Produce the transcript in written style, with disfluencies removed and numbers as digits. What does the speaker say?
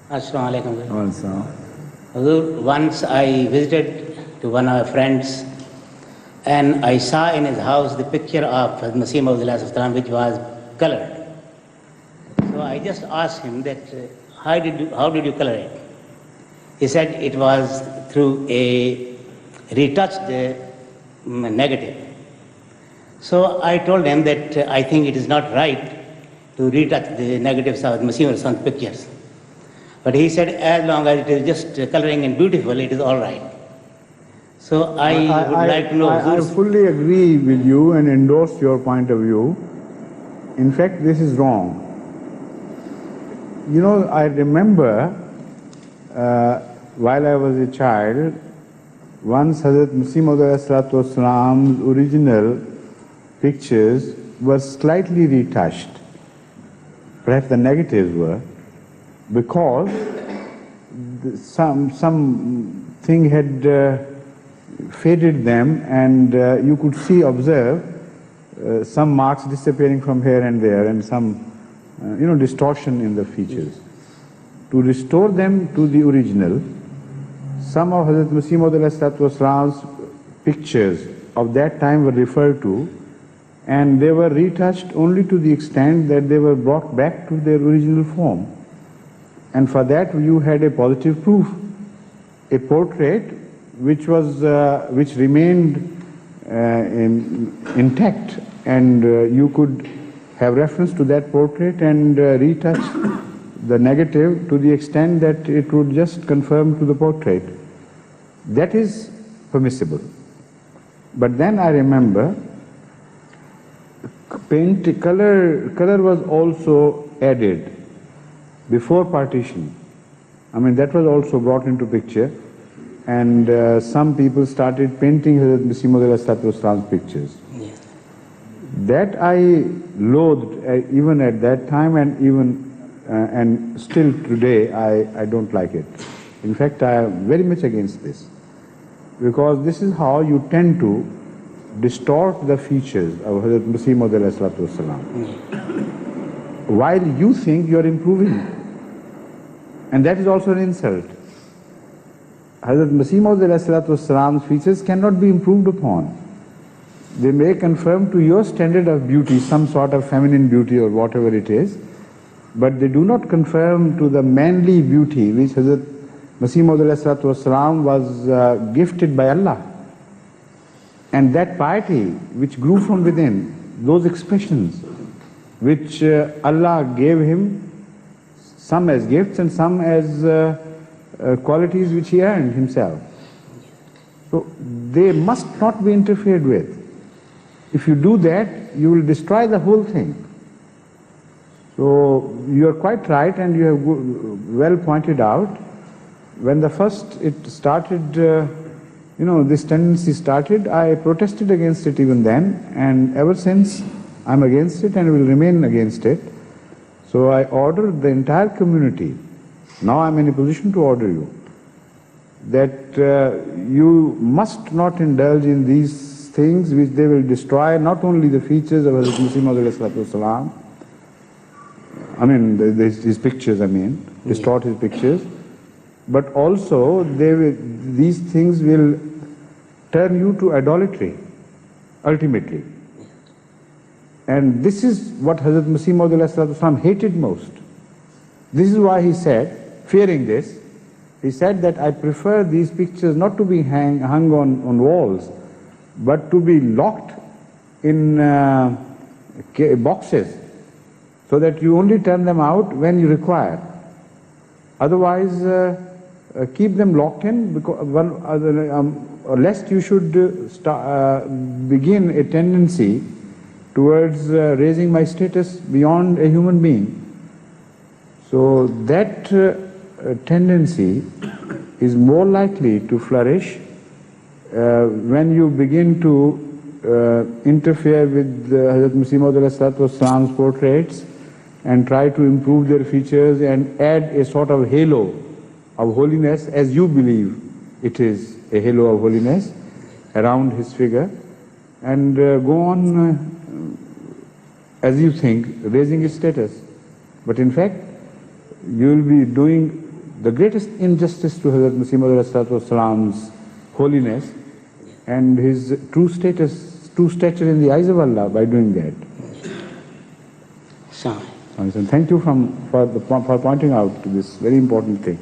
Assalamu alaikum. Also. Hazoor, once I visited to one of our friends and I saw in his house the picture of Hazrat Masih Maud which was colored. So I just asked him that how did you color it? He said it was through a retouched negative. So I told him that I think it is not right to retouch the negatives of Masih Maud pictures. But he said as long as it is just coloring and beautiful, it is all right. So I would like to know. I fully agree with you and endorse your point of view. In fact, this is wrong. You know, I remember while I was a child, once Hazrat Masih Maud's original pictures were slightly retouched. Perhaps the negatives were, because something had faded them, and you could observe some marks disappearing from here and there, and some distortion in the features. To restore them to the original, some of Hazrat Masih Maud's pictures of that time were referred to, and they were retouched only to the extent that they were brought back to their original form. And for that you had a positive proof, a portrait which remained intact, and you could have reference to that portrait and retouch the negative to the extent that it would just conform to the portrait. That is permissible. But then I remember color was also added before partition. I mean, that was also brought into picture, and some people started painting Hazrat Masih Maud's pictures. Yes. That I loathed even at that time, and still today I don't like it. In fact, I am very much against this, because this is how you tend to distort the features of Hazrat Masih Maud while you think you are improving. And that is also an insult. Hazrat Masih Maud's features cannot be improved upon. They may conform to your standard of beauty, some sort of feminine beauty or whatever it is, but they do not conform to the manly beauty which Hazrat Masih Maud was gifted by Allah. And that piety which grew from within, those expressions which Allah gave him, some as gifts and some as qualities which he earned himself. So they must not be interfered with. If you do that, you will destroy the whole thing. So you are quite right, and you have well pointed out. When it started, this tendency started, I protested against it even then, and ever since I'm against it and will remain against it. So I ordered the entire community, now I'm in a position to order you, that you must not indulge in these things which they will destroy not only the features of Hazrat Masih Maud, his pictures, distort his pictures, but also these things will turn you to idolatry, ultimately. And this is what Hazrat Masih Maud hated most. This is why he said, fearing this, he said that I prefer these pictures not to be hung on walls, but to be locked in boxes, so that you only turn them out when you require. Otherwise, keep them locked in, because lest you should begin a tendency towards raising my status beyond a human being. So that tendency is more likely to flourish when you begin to interfere with Hazrat Masih Maud's portraits and try to improve their features and add a sort of halo of holiness, as you believe it is a halo of holiness around his figure, and go on as you think, raising his status. But in fact, you will be doing the greatest injustice to Hazrat Masih Maud's holiness and his true stature in the eyes of Allah by doing that. Sorry. Thank you for pointing out this very important thing.